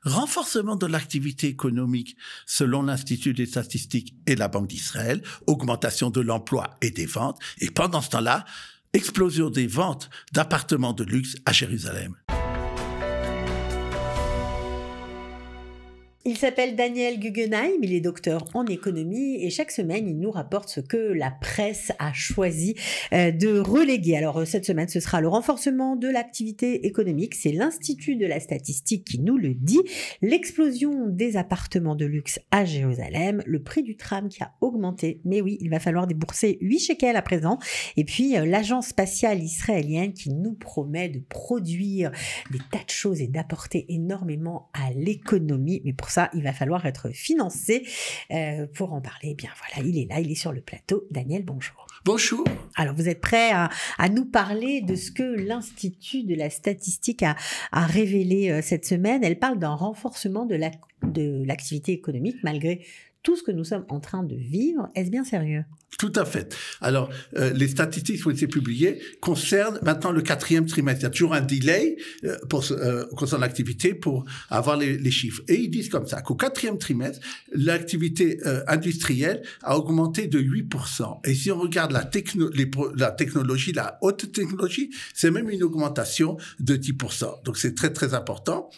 Renforcement de l'activité économique selon l'Institut des statistiques et la Banque d'Israël, augmentation de l'emploi et des ventes, et pendant ce temps-là, explosion des ventes d'appartements de luxe à Jérusalem. Il s'appelle Daniel Guggenheim, il est docteur en économie et chaque semaine, il nous rapporte ce que la presse a choisi de reléguer. Alors cette semaine, ce sera le renforcement de l'activité économique. C'est l'Institut de la statistique qui nous le dit. L'explosion des appartements de luxe à Jérusalem, le prix du tram qui a augmenté. Mais oui, il va falloir débourser 8 shekels à présent. Et puis l'agence spatiale israélienne qui nous promet de produire des tas de choses et d'apporter énormément à l'économie. Mais pour ça, il va falloir être financé. Pour en parler, eh bien voilà, il est là, il est sur le plateau. Daniel, bonjour. Bonjour. Alors, vous êtes prêt à nous parler de ce que l'Institut de la statistique a révélé cette semaine. Elle parle d'un renforcement de l'activité économique malgré tout ce que nous sommes en train de vivre. Est-ce bien sérieux ? Tout à fait. Alors, les statistiques qui ont été publiées concernent maintenant le 4e trimestre. Il y a toujours un delay concernant l'activité pour avoir les chiffres. Et ils disent comme ça, qu'au 4e trimestre, l'activité industrielle a augmenté de 8%. Et si on regarde la technologie, la haute technologie, c'est même une augmentation de 10%. Donc, c'est très, très important.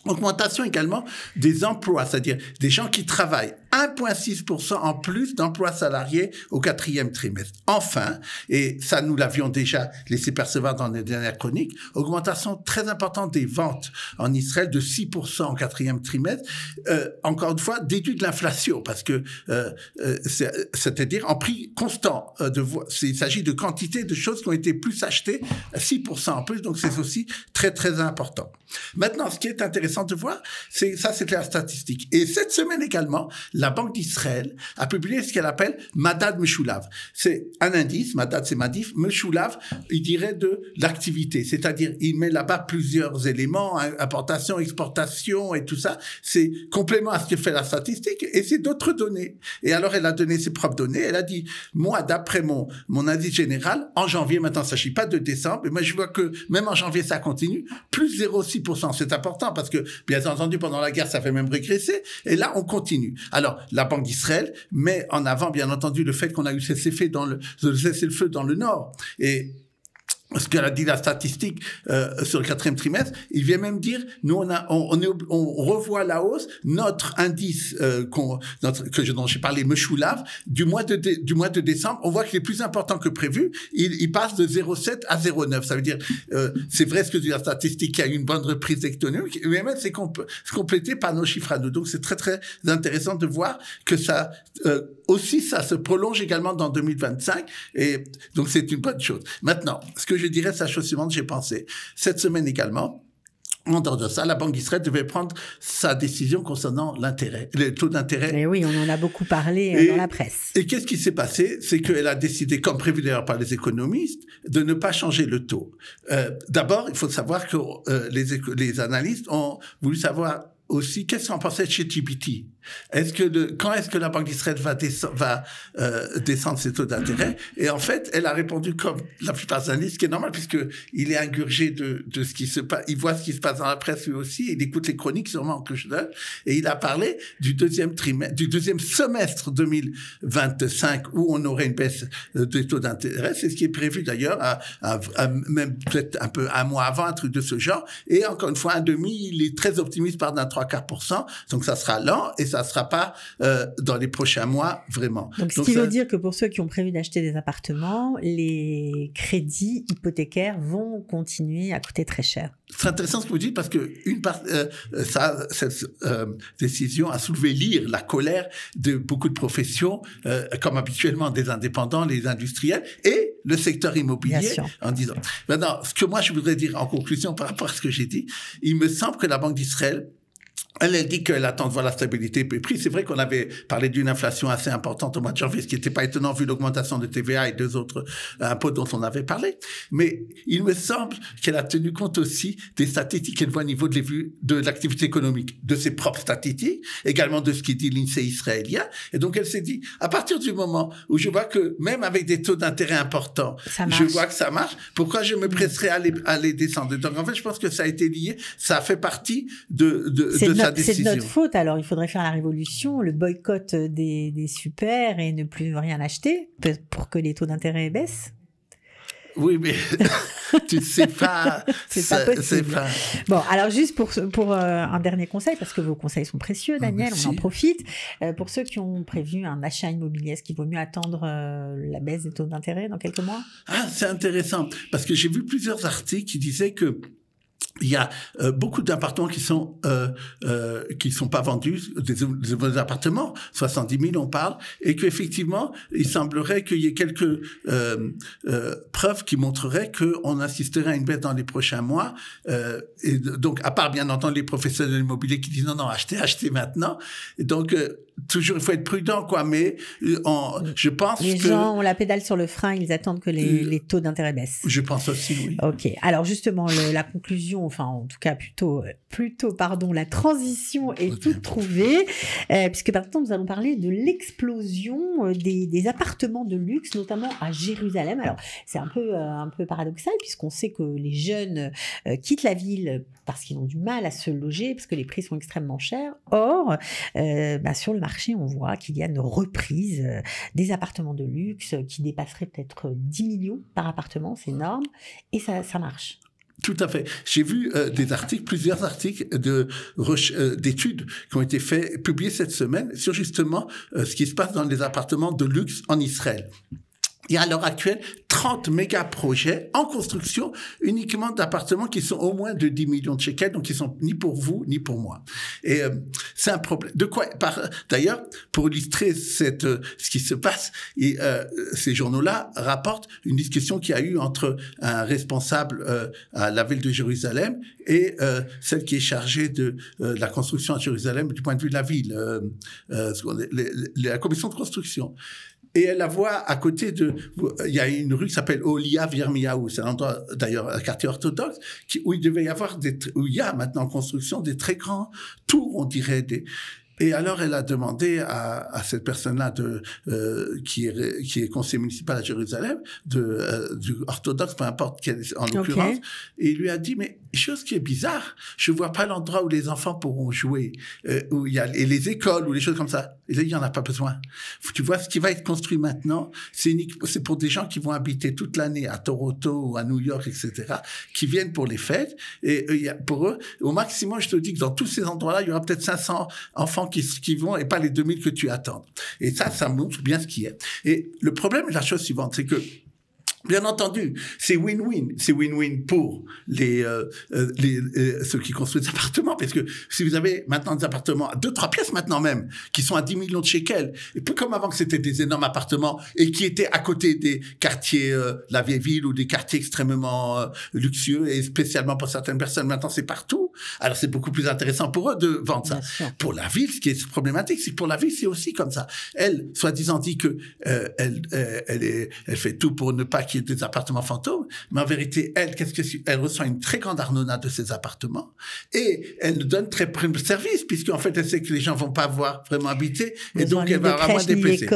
Augmentation également des emplois, c'est-à-dire des gens qui travaillent. 1,6% en plus d'emplois salariés au 4e trimestre. Enfin, et ça nous l'avions déjà laissé percevoir dans les dernières chroniques, augmentation très importante des ventes en Israël de 6% au 4e trimestre. Encore une fois, déduit de l'inflation, parce que c'est-à-dire en prix constant. Il s'agit de quantité de choses qui ont été plus achetées, 6% en plus, donc c'est aussi très très important. Maintenant, ce qui est intéressant de voir, c'est la statistique. Et cette semaine également, la Banque d'Israël a publié ce qu'elle appelle Madad Meshulav. C'est un indice, Madad c'est Madif, Meshulav, il dirait de l'activité. C'est-à-dire, il met là-bas plusieurs éléments, importation, exportation et tout ça. C'est complément à ce que fait la statistique et c'est d'autres données. Et alors, elle a donné ses propres données. Elle a dit, moi, d'après mon indice général, en janvier, maintenant, ça ne s'agit pas de décembre, mais moi, je vois que même en janvier, ça continue, plus 0,6%. C'est important parce que, bien entendu, pendant la guerre, ça fait même régresser. Et là, on continue. Alors, la Banque d'Israël met en avant, bien entendu, le fait qu'on a eu cessez-le-feu dans le Nord. Et ce qu'elle a dit la statistique sur le 4e trimestre, il vient même dire, nous on revoit la hausse, notre indice dont j'ai parlé, Meshulav, du mois de décembre, on voit qu'il est plus important que prévu, il passe de 0,7 à 0,9. Ça veut dire, c'est vrai ce que dit la statistique, qu'il y a eu une bonne reprise économique, mais même c'est complété par nos chiffres à nous. Donc c'est très très intéressant de voir que ça aussi ça se prolonge également dans 2025 et donc c'est une bonne chose. Maintenant, ce que je dirais, c'est la chose suivante, j'ai pensé. Cette semaine également, en dehors de ça, la Banque d'Israël devait prendre sa décision concernant le taux d'intérêt. Mais oui, on en a beaucoup parlé dans la presse. Et qu'est-ce qui s'est passé? C'est qu'elle a décidé, comme prévu d'ailleurs par les économistes, de ne pas changer le taux. D'abord, il faut savoir que les analystes ont voulu savoir aussi qu'est-ce qu'on pensait de ChatGPT. Quand est-ce que la Banque d'Israël va descendre ses taux d'intérêt? Et en fait, elle a répondu comme la plupart des analystes, ce qui est normal puisque il est ingurgé de ce qui se passe. Il voit ce qui se passe dans la presse lui aussi. Il écoute les chroniques sûrement que je donne. Et il a parlé du deuxième semestre 2025 où on aurait une baisse des taux d'intérêt. C'est ce qui est prévu d'ailleurs même peut-être un mois avant, un truc de ce genre. Et encore une fois, un demi, il est très optimiste par d'un 3-4%. Donc ça sera lent et ça ne sera pas dans les prochains mois, vraiment. Donc ce qui veut dire que pour ceux qui ont prévu d'acheter des appartements, les crédits hypothécaires vont continuer à coûter très cher. C'est intéressant ce que vous dites parce que cette décision a soulevé la colère de beaucoup de professions, comme habituellement des indépendants, les industriels et le secteur immobilier, en disant. Maintenant, ce que moi je voudrais dire en conclusion par rapport à ce que j'ai dit, il me semble que la Banque d'Israël, elle dit qu'elle attend de voir la stabilité des prix. C'est vrai qu'on avait parlé d'une inflation assez importante au mois de janvier, ce qui n'était pas étonnant vu l'augmentation de TVA et deux autres impôts dont on avait parlé. Mais il me semble qu'elle a tenu compte aussi des statistiques qu'elle voit au niveau de l'activité économique, de ses propres statistiques, également de ce qui dit l'INSEE israélien. Et donc elle s'est dit, à partir du moment où je vois que même avec des taux d'intérêt importants, je vois que ça marche, pourquoi je me presserais à les descendre? Donc en fait, je pense que ça a été lié, ça a fait partie de sa décision. C'est de notre faute, alors il faudrait faire la révolution, le boycott des super et ne plus rien acheter pour que les taux d'intérêt baissent. Oui, mais tu sais pas. C'est pas possible. Bon, alors juste pour un dernier conseil, parce que vos conseils sont précieux, Daniel, on en profite. Pour ceux qui ont prévu un achat immobilier, est-ce qu'il vaut mieux attendre la baisse des taux d'intérêt dans quelques mois? Ah, c'est intéressant, parce que j'ai vu plusieurs articles qui disaient que il y a beaucoup d'appartements qui sont pas vendus, des appartements, 70 000 on parle, et qu'effectivement, il semblerait qu'il y ait quelques preuves qui montreraient qu'on assisterait à une baisse dans les prochains mois. Et donc, à part bien entendu les professionnels immobiliers qui disent non, achetez maintenant. Et donc, toujours, il faut être prudent, quoi. Mais je pense les gens ont la pédale sur le frein, ils attendent que les taux d'intérêt baissent. Je pense aussi, oui. Ok. Alors justement, la conclusion, enfin en tout cas plutôt, la transition est toute trouvée, puisque maintenant nous allons parler de l'explosion des appartements de luxe, notamment à Jérusalem. Alors c'est un peu paradoxal, puisqu'on sait que les jeunes quittent la ville parce qu'ils ont du mal à se loger, parce que les prix sont extrêmement chers. Or, sur le marché, on voit qu'il y a une reprise des appartements de luxe qui dépasseraient peut-être 10 millions par appartement, c'est énorme, et ça marche. Tout à fait. J'ai vu plusieurs articles d'études qui ont été publiés cette semaine sur justement ce qui se passe dans les appartements de luxe en Israël. Il y a à l'heure actuelle 30 méga-projets en construction uniquement d'appartements qui sont au moins de 10 millions de shekels, donc qui sont ni pour vous, ni pour moi. Et c'est un problème. D'ailleurs, pour illustrer ce qui se passe, ces journaux-là rapportent une discussion qu'il y a eu entre un responsable à la ville de Jérusalem et celle qui est chargée de la construction à Jérusalem du point de vue de la ville, la commission de construction. Et elle la voit à côté il y a une rue qui s'appelle Olia Virmiaou, c'est un endroit, d'ailleurs, un quartier orthodoxe, où il devait y avoir où il y a maintenant en construction des très grands tours, on dirait, et alors, elle a demandé à cette personne-là qui est conseiller municipal à Jérusalem, du orthodoxe, peu importe quel, en l'occurrence, et il lui a dit, mais chose qui est bizarre, je vois pas l'endroit où les enfants pourront jouer, où il y a et les écoles ou les choses comme ça. Et là, il y en a pas besoin. Tu vois, ce qui va être construit maintenant, c'est pour des gens qui vont habiter toute l'année à Toronto ou à New York, etc., qui viennent pour les fêtes. Et pour eux, au maximum, je te dis que dans tous ces endroits-là, il y aura peut-être 500 enfants qui vont et pas les 2000 que tu attends. Et ça montre bien ce qui est. Et le problème est la chose suivante, c'est que bien entendu, c'est win-win. C'est win-win pour ceux qui construisent des appartements, parce que si vous avez maintenant des appartements à 2-3 pièces maintenant même, qui sont à 10 millions de shekels, et plus comme avant que c'était des énormes appartements, et qui étaient à côté des quartiers, la vieille ville, ou des quartiers extrêmement luxueux, et spécialement pour certaines personnes, maintenant c'est partout. Alors c'est beaucoup plus intéressant pour eux de vendre ça. Pour la ville, ce qui est problématique, c'est que pour la ville, c'est aussi comme ça. Elle, soi-disant dit que elle fait tout pour ne pas qu'il y ait des appartements fantômes, mais en vérité, elle reçoit une très grande arnonade de ces appartements, et elle nous donne très peu de services, puisqu'en fait, elle sait que les gens vont pas avoir vraiment habité, et donc elle va avoir moins déplacés.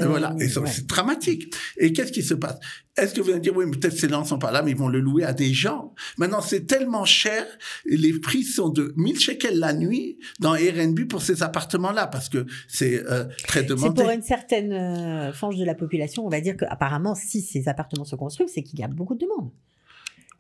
Voilà, et ça, c'est dramatique. Et qu'est-ce qui se passe? Est-ce que vous allez dire, oui, mais peut-être ces gens ne sont pas là, mais ils vont le louer à des gens. Maintenant, c'est tellement cher, les prix sont de 1000 shekels la nuit dans Airbnb pour ces appartements-là, parce que c'est très demandé. C'est pour une certaine frange de la population, on va dire qu'apparemment, si ces appartements se construisent, c'est qu'il y a beaucoup de demandes.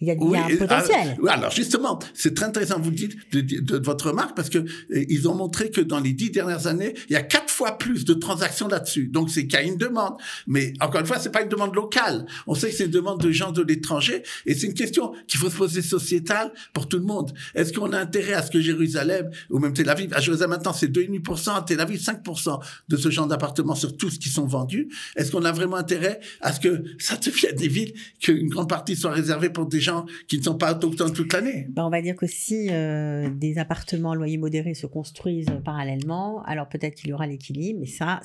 Il y a un potentiel. Alors justement, c'est très intéressant, vous le dites, de votre remarque, parce que ils ont montré que dans les 10 dernières années, il y a 4 fois plus de transactions là-dessus. Donc c'est qu'il y a une demande. Mais encore une fois, c'est pas une demande locale. On sait que c'est une demande de gens de l'étranger, et c'est une question qu'il faut se poser sociétale pour tout le monde. Est-ce qu'on a intérêt à ce que Jérusalem, ou même Tel Aviv, à Jérusalem maintenant c'est 2,5%, à Tel Aviv 5% de ce genre d'appartements sur tous qui sont vendus. Est-ce qu'on a vraiment intérêt à ce que ça devienne des villes, qu'une grande partie soit réservée pour des gens qui ne sont pas autochtones toute l'année? On va dire que si des appartements à loyer modéré se construisent parallèlement, alors peut-être qu'il y aura l'équilibre, mais ça,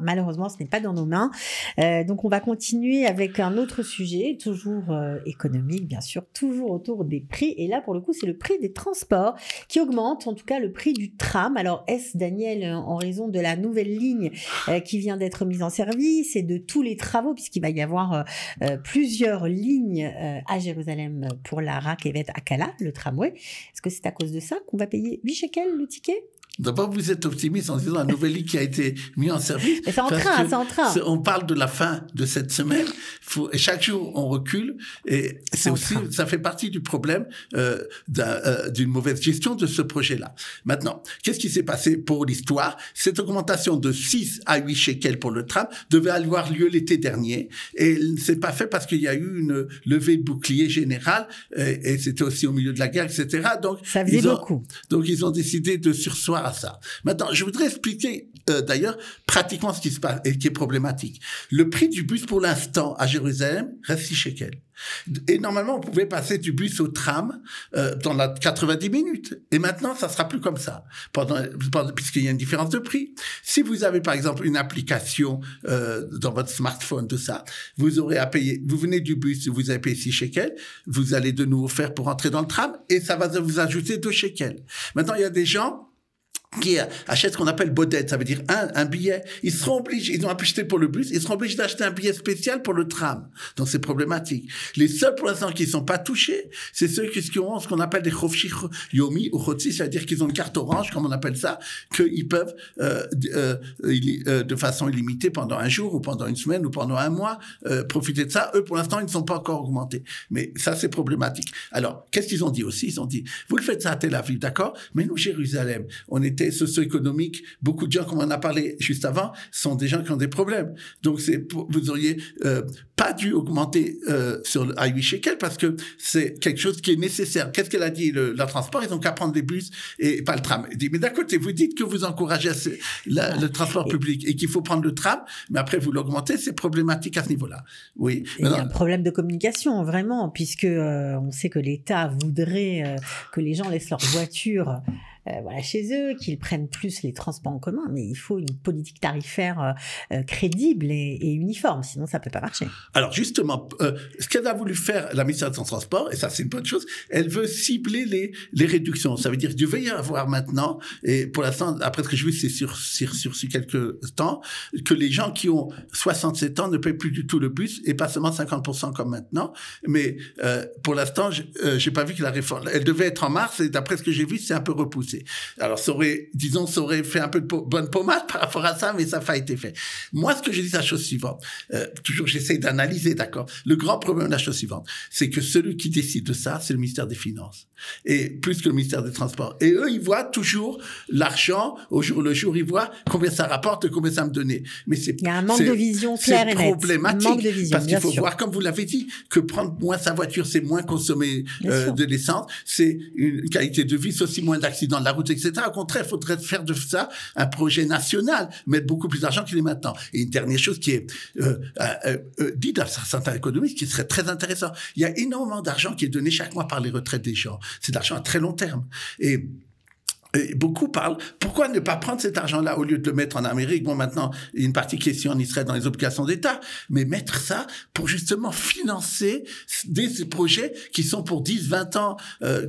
malheureusement, ce n'est pas dans nos mains. Donc on va continuer avec un autre sujet, toujours économique, bien sûr, toujours autour des prix. Et là, pour le coup, c'est le prix des transports qui augmente, en tout cas le prix du tram. Alors, est-ce, Daniel, en raison de la nouvelle ligne qui vient d'être mise en service et de tous les travaux, puisqu'il va y avoir plusieurs lignes à Jérusalem Jérusalem pour la Rakevet Akala, le tramway. Est-ce que c'est à cause de ça qu'on va payer 8 shekels le ticket? D'abord, vous êtes optimiste en disant la nouvelle ligne qui a été mise en service. Mais c'est en train, c'est en train. On parle de la fin de cette semaine. Et chaque jour, on recule. Et c'est aussi, ça fait partie du problème d'une mauvaise gestion de ce projet-là. Maintenant, qu'est-ce qui s'est passé pour l'histoire? Cette augmentation de 6 à 8 shekels pour le tram devait avoir lieu l'été dernier. Et c'est pas fait parce qu'il y a eu une levée de bouclier générale. Et c'était aussi au milieu de la guerre, etc. Donc, ça faisait beaucoup. Donc, ils ont décidé de surseoir à ça. Maintenant, je voudrais expliquer d'ailleurs pratiquement ce qui se passe et qui est problématique. Le prix du bus pour l'instant à Jérusalem reste 6 shekels. Et normalement, on pouvait passer du bus au tram dans la 90 minutes. Et maintenant, ça sera plus comme ça, puisqu'il y a une différence de prix. Si vous avez, par exemple, une application dans votre smartphone, tout ça, vous aurez à payer. Vous venez du bus, vous avez payé 6 shekels, vous allez de nouveau faire pour entrer dans le tram, et ça va vous ajouter 2 shekels. Maintenant, il y a des gens qui achètent ce qu'on appelle boded, ça veut dire un billet. Ils seront obligés, ils ont acheté pour le bus, ils seront obligés d'acheter un billet spécial pour le tram. Donc c'est problématique. Les seuls pour l'instant qui ne sont pas touchés, c'est ceux qui ont ce qu'on appelle des chofshi yomi ou chotzi, c'est-à-dire qu'ils ont une carte orange, comme on appelle ça, qu'ils peuvent de façon illimitée pendant un jour ou pendant une semaine ou pendant un mois profiter de ça. Eux, pour l'instant, ils ne sont pas encore augmentés. Mais ça, c'est problématique. Alors, qu'est-ce qu'ils ont dit aussi? Ils ont dit, vous le faites ça à Tel Aviv, d'accord? Mais nous, Jérusalem, on était socio-économique, beaucoup de gens, comme on en a parlé juste avant, sont des gens qui ont des problèmes. Donc, vous auriez pas dû augmenter à 8 shekels parce que c'est quelque chose qui est nécessaire. Qu'est-ce qu'elle a dit, le transport? Ils ont qu'à prendre les bus et pas le tram. Elle dit, mais d'un côté, vous dites que vous encouragez le transport public et qu'il faut prendre le tram, mais après, vous l'augmentez, c'est problématique à ce niveau-là. Oui. Il y a un problème de communication, vraiment, puisque on sait que l'État voudrait que les gens laissent leur voiture chez eux, qu'ils prennent plus les transports en commun, mais il faut une politique tarifaire crédible et uniforme, sinon ça peut pas marcher. Alors justement, ce qu'elle a voulu faire, la ministère des Transports, et ça c'est une bonne chose, elle veut cibler les réductions. Ça veut dire qu'il devait y avoir maintenant, et pour l'instant, après ce que je vu, c'est sur quelques temps, que les gens qui ont 67 ans ne payent plus du tout le bus, et pas seulement 50% comme maintenant, mais pour l'instant, j'ai pas vu que la réforme, elle devait être en mars, et d'après ce que j'ai vu, c'est un peu repoussé. Alors, ça aurait fait un peu de bonne pommade par rapport à ça, mais ça n'a pas été fait. Moi, ce que je dis, c'est la chose suivante. Toujours, j'essaie d'analyser, d'accord. Le grand problème de la chose suivante, c'est que celui qui décide de ça, c'est le ministère des Finances. Et plus que le ministère des Transports. Et eux, ils voient toujours l'argent, au jour le jour, ils voient combien ça rapporte, combin ça me donnait. Mais il y a un manque de vision claire et nette. C'est problématique. Manque de vision, parce qu'il faut voir, comme vous l'avez dit, que prendre moins sa voiture, c'est moins consommer de l'essence, c'est une qualité de vie, c'est aussi moins d'accidents de la route, etc. Au contraire, il faudrait faire de ça un projet national, mettre beaucoup plus d'argent qu'il est maintenant. Et une dernière chose qui est dit dans certains économistes, qui serait très intéressant. Il y a énormément d'argent qui est donné chaque mois par les retraites des gens. C'est de l'argent à très long terme. Et beaucoup parlent, pourquoi ne pas prendre cet argent-là au lieu de le mettre en Amérique? Bon, maintenant, il y a une partie qui est ici en Israël dans les obligations d'État, mais mettre ça pour justement financer des projets qui sont pour 10, 20 ans,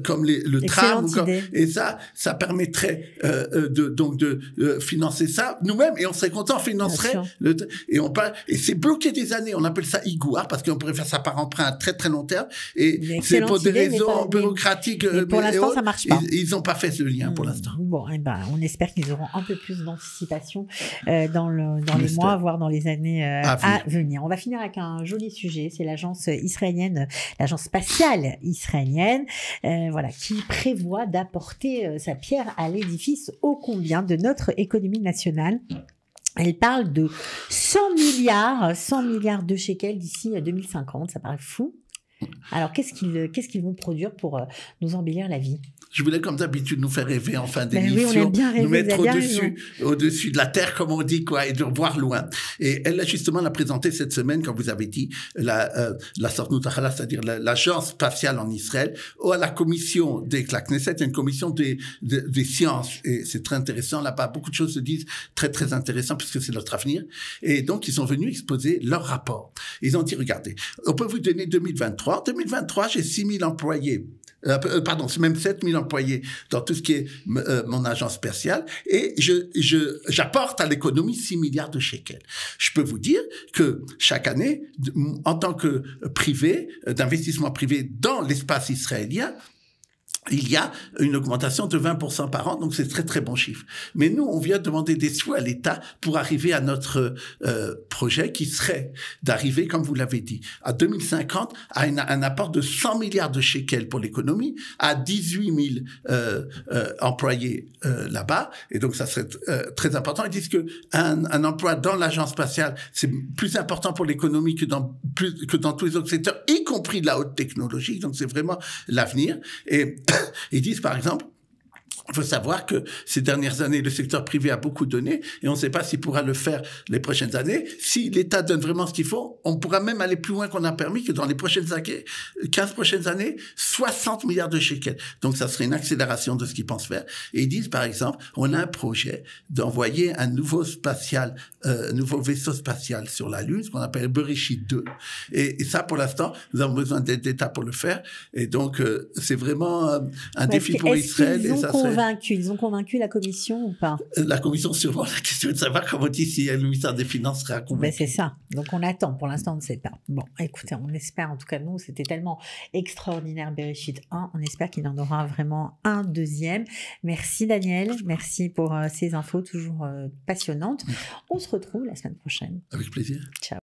comme le tram. Et ça permettrait de financer ça nous-mêmes, et on serait content, on financerait. Et c'est bloqué des années, on appelle ça IGOAR, parce qu'on pourrait faire ça par emprunt à très très long terme, et c'est pour des raisons bureaucratiques. Mais pour l'instant, ça marche pas. Ils n'ont pas fait ce lien pour l'instant. Bon, on espère qu'ils auront un peu plus d'anticipation dans les mois, voire dans les années à venir. On va finir avec un joli sujet. C'est l'agence israélienne, l'agence spatiale israélienne, qui prévoit d'apporter sa pierre à l'édifice ô combien de notre économie nationale. Elle parle de 100 milliards de shekels d'ici 2050. Ça paraît fou. Alors, qu'est-ce qu'ils vont produire pour nous embellir la vie? Je voulais, comme d'habitude, nous faire rêver en fin d'émission. Oui, on aime bien rêver, nous mettre au-dessus de la terre, comme on dit, quoi, et de voir loin. Et elle a justement l'a présenté cette semaine, comme vous avez dit, la Sornut-Achala, c'est-à-dire l'agence spatiale en Israël, à la commission des Knesset, une commission des sciences. Et c'est très intéressant. Là-bas, beaucoup de choses se disent très, très intéressant, puisque c'est notre avenir. Et donc, ils sont venus exposer leur rapport. Ils ont dit, regardez, on peut vous donner 2023. 2023, j'ai 6 000 employés Pardon, c'est même 7 000 employés dans tout ce qui est mon agence spatiale, et j'apporte à l'économie 6 milliards de shekels. Je peux vous dire que chaque année, en tant que privé, d'investissement privé dans l'espace israélien, il y a une augmentation de 20% par an, donc c'est très très bon chiffre. Mais nous, on vient demander des sous à l'État pour arriver à notre projet qui serait d'arriver, comme vous l'avez dit, à 2050 à un apport de 100 milliards de shekels pour l'économie, à 18 000 employés là-bas, et donc ça serait très important. Ils disent que un emploi dans l'agence spatiale, c'est plus important pour l'économie que dans tous les autres secteurs, y compris de la haute technologie, donc c'est vraiment l'avenir. Et ils disent, par exemple, il faut savoir que ces dernières années, le secteur privé a beaucoup donné et on ne sait pas s'il pourra le faire les prochaines années. Si l'État donne vraiment ce qu'il faut, on pourra même aller plus loin qu'on a permis, que dans les prochaines années, 15 prochaines années, 60 milliards de shekels. Donc, ça serait une accélération de ce qu'ils pensent faire. Et ils disent, par exemple, on a un projet d'envoyer un nouveau vaisseau spatial sur la Lune, ce qu'on appelle Bereshit 2. Et ça, pour l'instant, nous avons besoin d'aide d'État pour le faire. Et donc, c'est vraiment un défi pour Israël. Ils ont convaincu la commission ou pas? La commission, sûrement, la question est de savoir comment dit si le ministère des Finances sera convaincu. C'est ça. Donc, on attend. Pour l'instant, on ne sait pas. Bon, écoutez, on espère, en tout cas, nous, c'était tellement extraordinaire, Bereshit 1. On espère qu'il en aura vraiment un deuxième. Merci, Daniel. Merci pour ces infos toujours passionnantes. On se retrouve la semaine prochaine. Avec plaisir. Ciao.